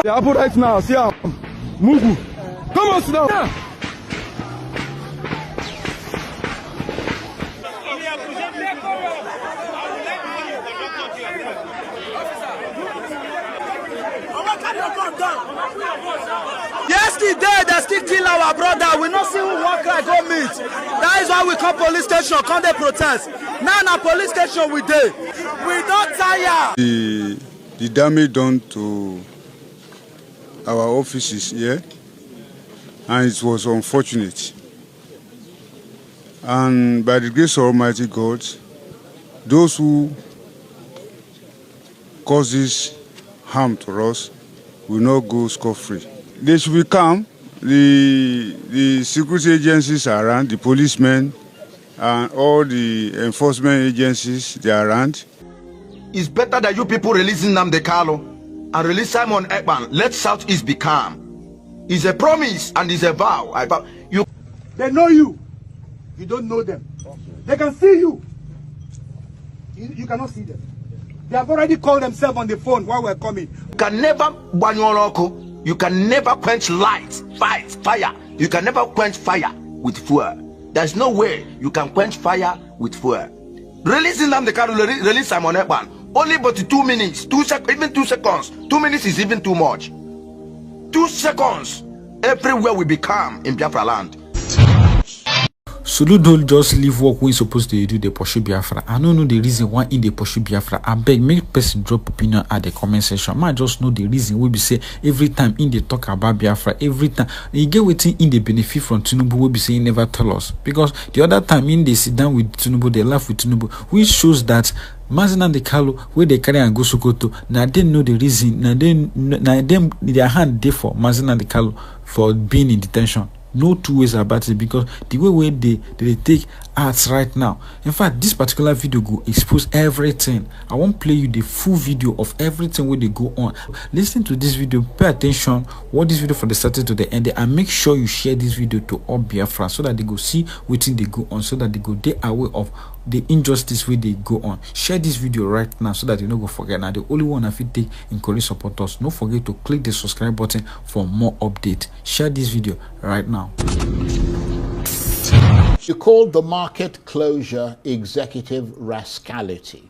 The apple right now, see how Mugu. Come on, sit down. Yeah. Yesterday, they still kill our brother. We not see who walk like go meet. That is why we come police station, come they protest. Now na police station we dey. We don't tire. The damage done to our offices here, and it was unfortunate. And by the grace of Almighty God, those who cause this harm to us will not go scot-free. They should be calm. The security agencies are around, the policemen, and all the enforcement agencies, they are around. It's better that you people releasing Nnamdi Kanu and release Simon Ekpan. Let Southeast be calm. It's a promise and it's a vow. They know you. You don't know them. They can see you. You cannot see them. They have already called themselves on the phone while we're coming. You can never you can never quench light, fire. You can never quench fire with fuel. There's no way you can quench fire with fuel. Releasing Nnamdi Kanu, release Simon Ekpan. Only but 2 minutes, even 2 seconds. 2 minutes is even too much. 2 seconds. Everywhere will be calm in Biafra land. Sulu don't just leave work when supposed to do the pursue Biafra. I don't know the reason why in the pursue Biafra. I beg make person drop opinion at the comment section. I just know the reason we be say every time in they talk about Biafra, every time you get waiting in the benefit from Tinubu we be saying never tell us. Because the other time in they sit down with Tinubu, they laugh with Tinubu, which shows that Nnamdi Kanu where they carry and go Sokoto. Now they know the reason. Now them their hand there for Nnamdi Kanu for being in detention. No two ways about it, because the way they take arts right now. In fact, this particular video go expose everything. I won't play you the full video of everything where they go on. Listen to this video, pay attention, watch this video from the start to the end, and make sure you share this video to all Biafra so that they go see what thing they go on, so that they go they aware of the injustice where they go on. Share this video right now so that you don't go forget. Now the only one I fit take encourage support us. Don't forget to click the subscribe button for more updates. Share this video right now. You called the market closure executive rascality.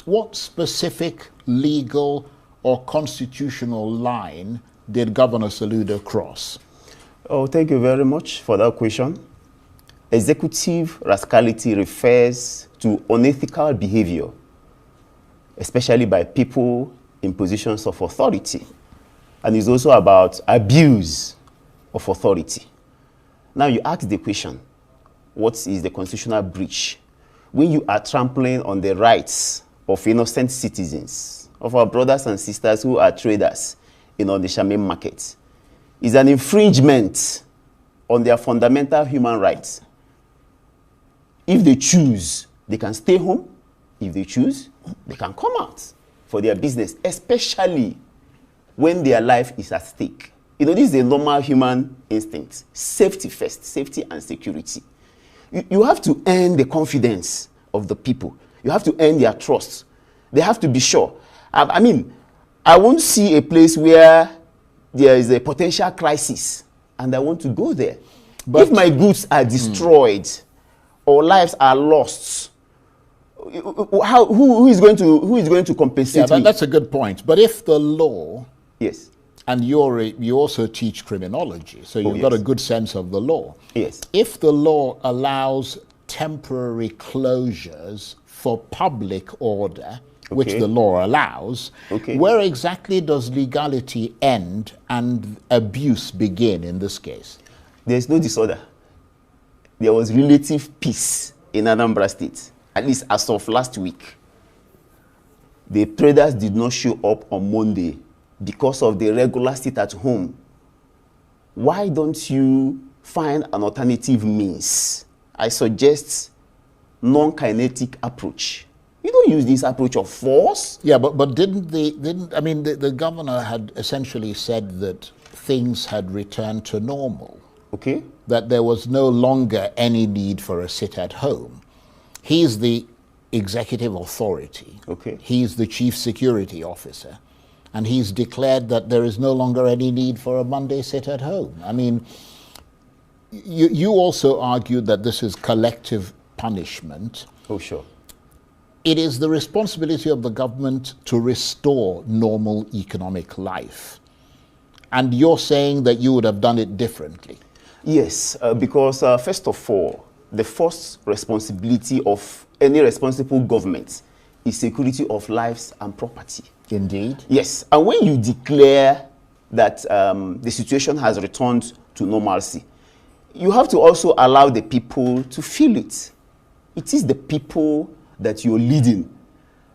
What specific legal or constitutional line did Governor Soludo cross? Oh, thank you very much for that question. Executive rascality refers to unethical behavior, especially by people in positions of authority, and is also about abuse of authority. Now you ask the question, what is the constitutional breach? When you are trampling on the rights of innocent citizens, of our brothers and sisters who are traders in the Shaman market, is an infringement on their fundamental human rights. If they choose, they can stay home. If they choose, they can come out for their business, especially when their life is at stake. This is a normal human instinct. Safety first, safety and security. You have to earn the confidence of the people. You have to earn their trust. They have to be sure. I mean, I won't see a place where there is a potential crisis and I want to go there. But if my goods are destroyed, or lives are lost, who is going to compensate me? That's a good point. But if the law, yes, and you also teach criminology, so you've got a good sense of the law. Yes. If the law allows temporary closures for public order, which the law allows, where exactly does legality end and abuse begin in this case? There is no disorder. There was relative peace in Anambra State, at least as of last week. The traders did not show up on Monday because of the regular sit at home. Why don't you find an alternative means? I suggest non-kinetic approach. You don't use this approach of force. Yeah, but the governor had essentially said that things had returned to normal. Okay. that there was no longer any need for a sit-at-home. He's the executive authority. Okay. He's the chief security officer. And he's declared that there is no longer any need for a Monday sit-at-home. I mean, you also argued that this is collective punishment. Oh, sure. It is the responsibility of the government to restore normal economic life. And you're saying that you would have done it differently. Yes, because first of all, the first responsibility of any responsible government is security of lives and property. Indeed. Yes, and when you declare that the situation has returned to normalcy, you have to also allow the people to feel it. It is the people that you're leading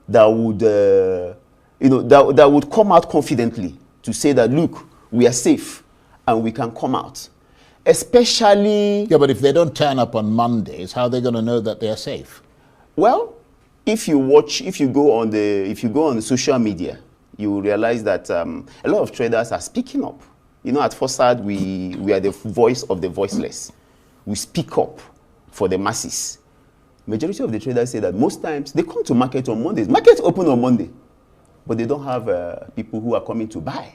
that would, that would come out confidently to say that, look, we are safe and we can come out. Especially... Yeah, but if they don't turn up on Mondays, how are they going to know that they are safe? Well, if you go on the social media, you will realize that a lot of traders are speaking up. You know, at Forsad, we are the voice of the voiceless. We speak up for the masses. Majority of the traders say that most times they come to market on Mondays. Markets open on Monday, but they don't have people who are coming to buy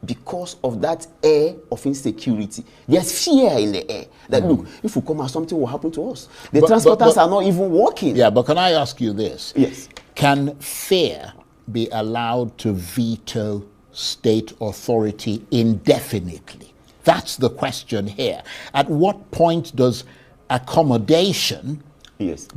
because of that air of insecurity. There's fear in the air that, look, if we come out, something will happen to us. The transporters are not even working. Yeah, but can I ask you this? Yes. Can fear be allowed to veto state authority indefinitely? That's the question here. At what point does accommodation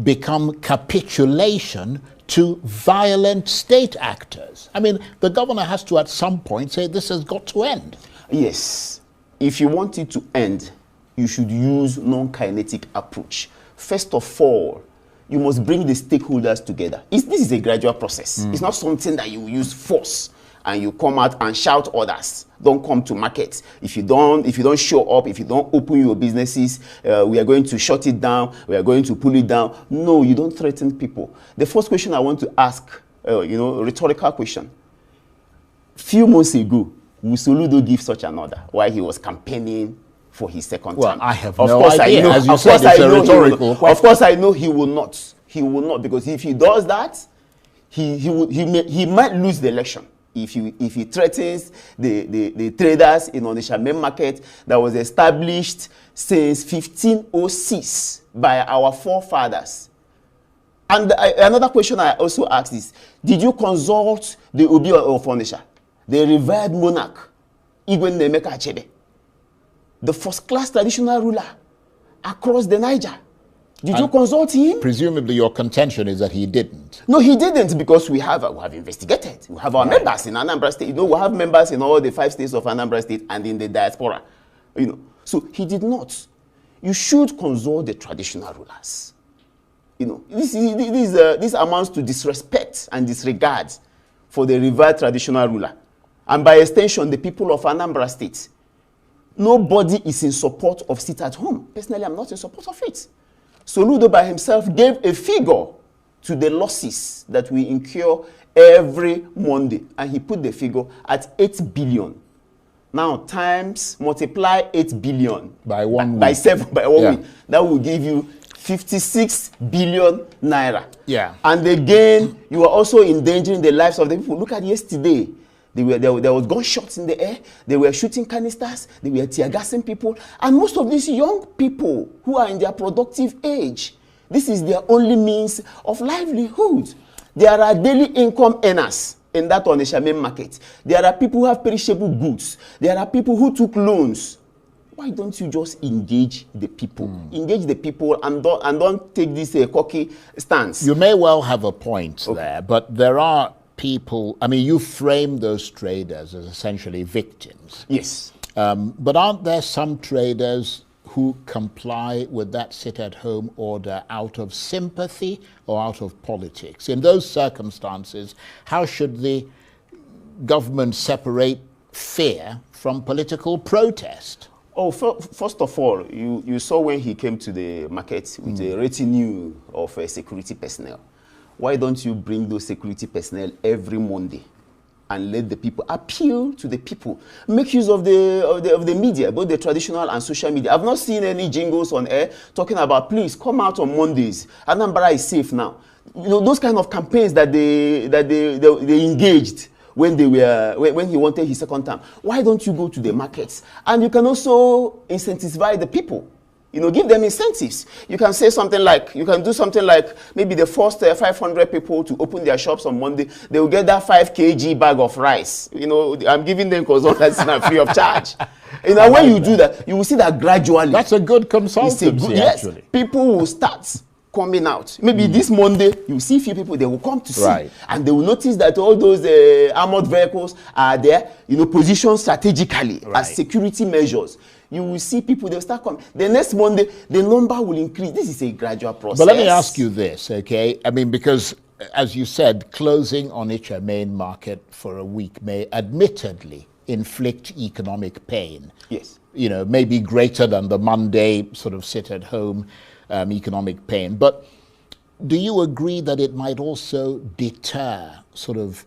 become capitulation to violent state actors? I mean, the governor has to at some point say this has got to end. Yes. If you want it to end, you should use non-kinetic approach. First of all, you must bring the stakeholders together. This is a gradual process. It's not something that you use force and you come out and shout orders. Don't come to market. If you don't show up, if you don't open your businesses, we are going to shut it down. We are going to pull it down. No, you don't threaten people. The first question I want to ask, rhetorical question. Few months ago, will Soludo give such an order while he was campaigning for his second term? I have no idea. As you said, it's a rhetorical question. Of course, I know he will not. He will not, because if he does that, he might lose the election. If he threatens the traders in Onitsha main market that was established since 1506 by our forefathers. And another question I also asked is, did you consult the Obi of Onitsha, the revered monarch, Igwe Nemeka Achebe, the first-class traditional ruler across the Niger? Did you consult him? Presumably your contention is that he didn't. No, he didn't, because we have investigated. We have our members in Anambra State. You know, we have members in all the 5 states of Anambra State and in the diaspora. You know, so he did not. You should consult the traditional rulers. You know, this amounts to disrespect and disregard for the revered traditional ruler, and by extension, the people of Anambra State. Nobody is in support of sit at home. Personally, I'm not in support of it. Soludo by himself gave a figure to the losses that we incur every Monday, and he put the figure at 8 billion. Now multiply 8 billion by 1 week. By 1 week. That will give you 56 billion naira. Yeah. And again, you are also endangering the lives of the people. Look at yesterday. There was gunshots in the air. They were shooting canisters. They were tear gassing people. And most of these young people who are in their productive age, this is their only means of livelihood. There are daily income earners in that Onitsha main market. There are people who have perishable goods. There are people who took loans. Why don't you just engage the people? Engage the people and don't take this cocky stance. You may well have a point there, but there are people, I mean, you frame those traders as essentially victims. Yes. But aren't there some traders who comply with that sit-at-home order out of sympathy or out of politics? In those circumstances, how should the government separate fear from political protest? Oh, first of all, you saw when he came to the market with a retinue of security personnel. Why don't you bring those security personnel every Monday and let the people appeal to the people. Make use of the media, both the traditional and social media. I've not seen any jingles on air talking about, please come out on Mondays. Anambra is safe now. You know, those kind of campaigns that they engaged when he wanted his second term. Why don't you go to the markets? And you can also incentivize the people. You know, give them incentives. You can say something like, you can do something like, maybe the first 500 people to open their shops on Monday, they will get that 5 kg bag of rice. You know, I'm giving them because that's not free of charge. You know, when you do that, you will see that gradually. That's a good consultancy, actually. People will start coming out. Maybe this Monday, you see a few people, they will come to see. And they will notice that all those armored vehicles are there, you know, positioned strategically as security measures. You will see people, they'll start coming. The next Monday, the number will increase. This is a gradual process. But let me ask you this, okay? I mean, because, as you said, closing on Onitsha main market for a week may admittedly inflict economic pain. Yes. You know, maybe greater than the Monday sort of sit-at-home economic pain. But do you agree that it might also deter sort of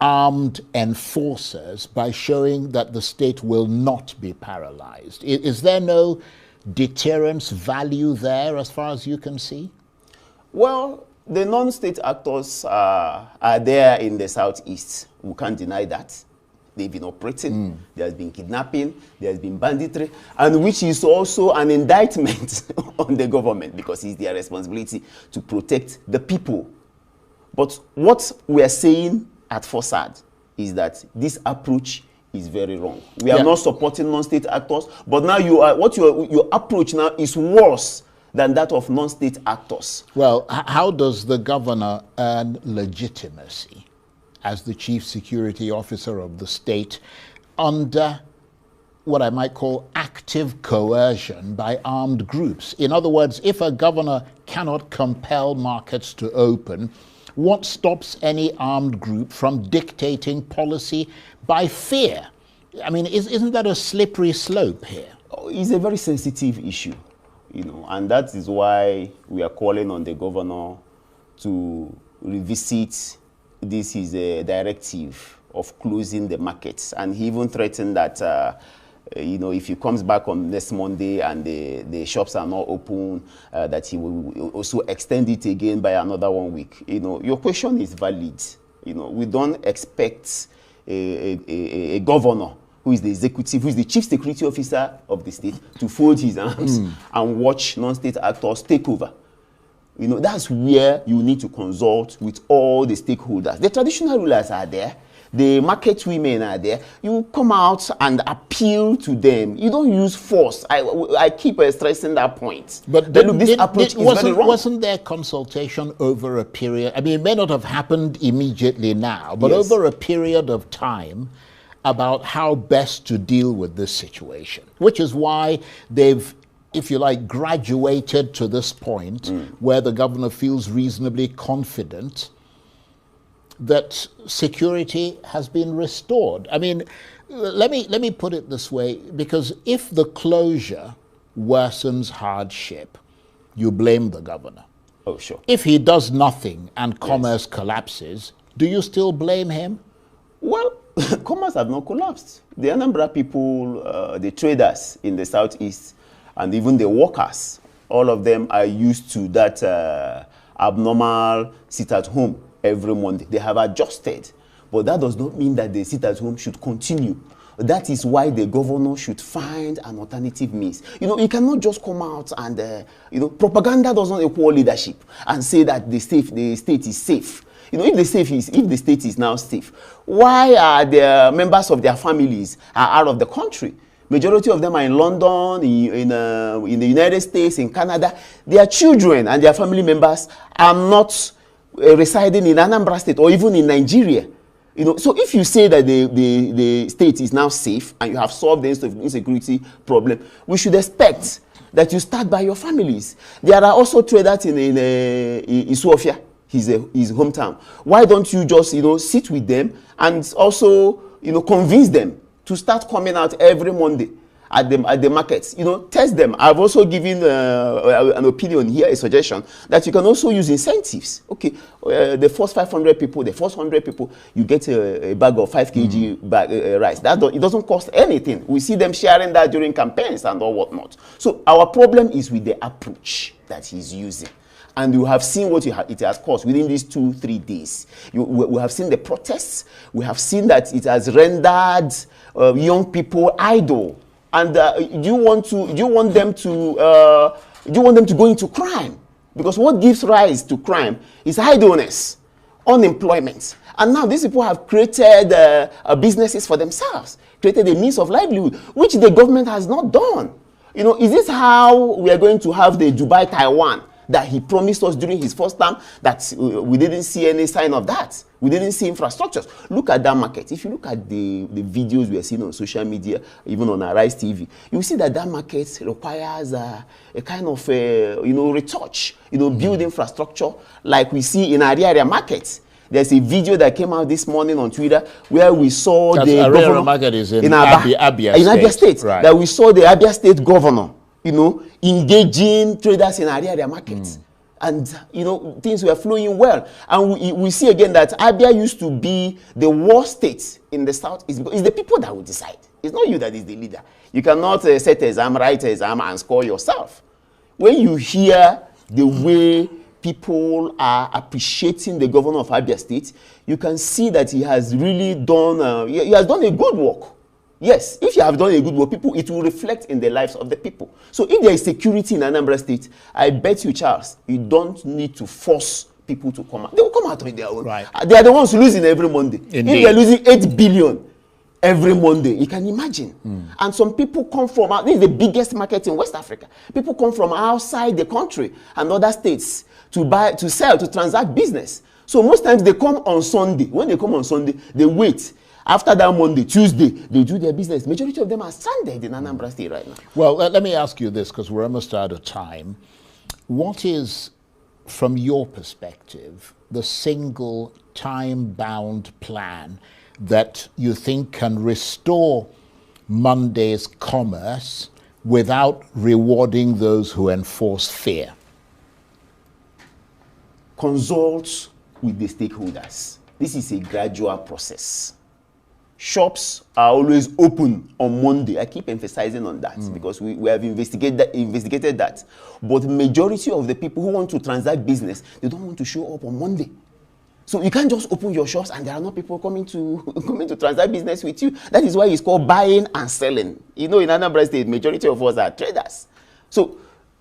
armed enforcers by showing that the state will not be paralyzed? Is there no deterrence value there as far as you can see? Well, the non-state actors are there in the southeast. We can't deny that. They've been operating, there has been kidnapping, there has been banditry, and which is also an indictment on the government because it's their responsibility to protect the people. But what we are saying at FOSAD is that this approach is very wrong. We are not supporting non-state actors, but now your approach now is worse than that of non-state actors. Well, how does the governor earn legitimacy as the chief security officer of the state under what I might call active coercion by armed groups? In other words, if a governor cannot compel markets to open, what stops any armed group from dictating policy by fear? I mean, isn't that a slippery slope here? It's a very sensitive issue, you know, and that is why we are calling on the governor to revisit this is a directive of closing the markets. And he even threatened that, you know, if he comes back on next Monday and the shops are not open, that he will also extend it again by another 1 week. You know, your question is valid. You know, we don't expect a governor who is the executive, who is the chief security officer of the state, to fold his arms and watch non-state actors take over. You know, that's where you need to consult with all the stakeholders. The traditional rulers are there. The market women are there. You come out and appeal to them. You don't use force. I keep stressing that point. But look, this approach is very wrong. Wasn't there consultation over a period? I mean, it may not have happened immediately now, but over a period of time about how best to deal with this situation, which is why they've, if you like, graduated to this point where the governor feels reasonably confident that security has been restored. I mean, let me put it this way, because if the closure worsens hardship, you blame the governor. Oh, sure. If he does nothing and commerce collapses, do you still blame him? Well, commerce has not collapsed. The Anambra people, the traders in the southeast, and even the workers, all of them are used to that abnormal sit at home every Monday. They have adjusted, but that does not mean that the sit at home should continue. That is why the governor should find an alternative means. You know, you cannot just come out and, you know, propaganda does not equal leadership and say that the state is safe. You know, if the state is now safe, why are the members of their families are out of the country? Majority of them are in London, in the United States, in Canada. Their children and their family members are not residing in Anambra State or even in Nigeria. You know, so if you say that the state is now safe and you have solved the insecurity problem, we should expect that you start by your families. There are also traders in Isuofia, his hometown. Why don't you just, you know, sit with them and also, you know, convince them to start coming out every Monday at the markets. You know, test them. I've also given an opinion here, a suggestion that you can also use incentives. Okay, the first 500 people, the first 100 people, you get a bag of 5 kg rice. It doesn't cost anything. We see them sharing that during campaigns and all whatnot. So our problem is with the approach that he's using. And you have seen what it has caused within these 2-3 days. We have seen the protests. We have seen that it has rendered young people idle. And do you want them to go into crime? Because what gives rise to crime is idleness, unemployment. And now these people have created businesses for themselves, created a means of livelihood, which the government has not done. You know, is this how we are going to have the Dubai Taiwan that he promised us during his first term? That we didn't see any sign of that. We didn't see infrastructures. Look at that market. If you look at the videos we are seeing on social media, even on Arise TV, you see that market requires a kind of retouch, build infrastructure like we see in Ariaria market. There's a video that came out this morning on Twitter where we saw the governor market is in Abia State. Right. That we saw the Abia State governor, engaging traders in area markets. And, things were flowing well. And we see again that Abia used to be the worst state in the south. It's the people that will decide. It's not you that is the leader. You cannot set exam, write exam, and score yourself. When you hear the way people are appreciating the governor of Abia State, you can see that he has really done, he has done a good work. Yes, if you have done a good work, it will reflect in the lives of the people. So if there is security in Anambra State, I bet you, Charles, you don't need to force people to come out. They will come out on their own. Right. They are the ones losing every Monday. Indeed. If they are losing 8 billion every Monday, you can imagine. And some people come from, this is the biggest market in West Africa. People come from outside the country and other states to buy, to sell, to transact business. So most times they come on Sunday. When they come on Sunday, they wait. After that Monday, Tuesday, they do their business. Majority of them are stranded in Anambra State right now. Well, let me ask you this, because we're almost out of time. What is, from your perspective, the single time-bound plan that you think can restore Monday's commerce without rewarding those who enforce fear? Consult with the stakeholders. This is a gradual process. Shops are always open on Monday. I keep emphasizing on that because we have investigated that. But the majority of the people who want to transact business, they don't want to show up on Monday. So you can't just open your shops and there are no people coming to transact business with you. That is why it's called buying and selling. In Anambra State, majority of us are traders. So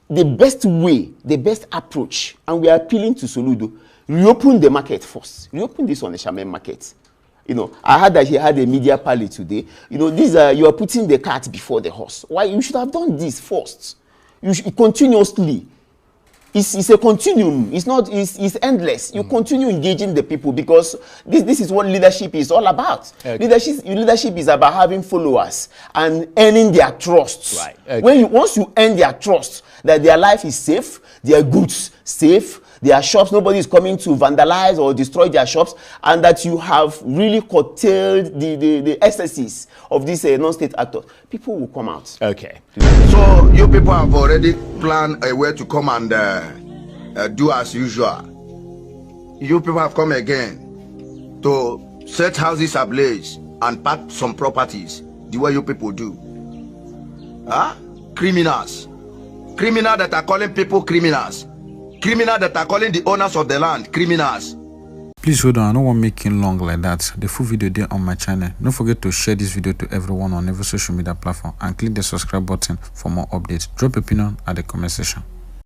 the best way, the best approach, and we are appealing to Soludo, reopen the market first. Reopen this on the Shaman market. I heard that he had a media party today. You are putting the cart before the horse. Why? You should have done this first. You should continuously. It's a continuum. It's endless. You continue engaging the people because this is what leadership is all about. Okay. Leadership is about having followers and earning their trust. Right. Okay. Once you earn their trust, that their life is safe, their goods safe, their shops, nobody is coming to vandalize or destroy their shops, and that you have really curtailed the excesses of these non-state actors, people will come out. Okay. So you people have already planned a way to come and do as usual. You people have come again to set houses ablaze and pack some properties the way you people do. Criminals. Criminals that are calling people criminals. Criminals that are calling the owners of the land criminals. Please hold on, I don't want making long like that. The full video there on my channel. Don't forget to share this video to everyone on every social media platform and click the subscribe button for more updates. Drop your opinion at the comment section.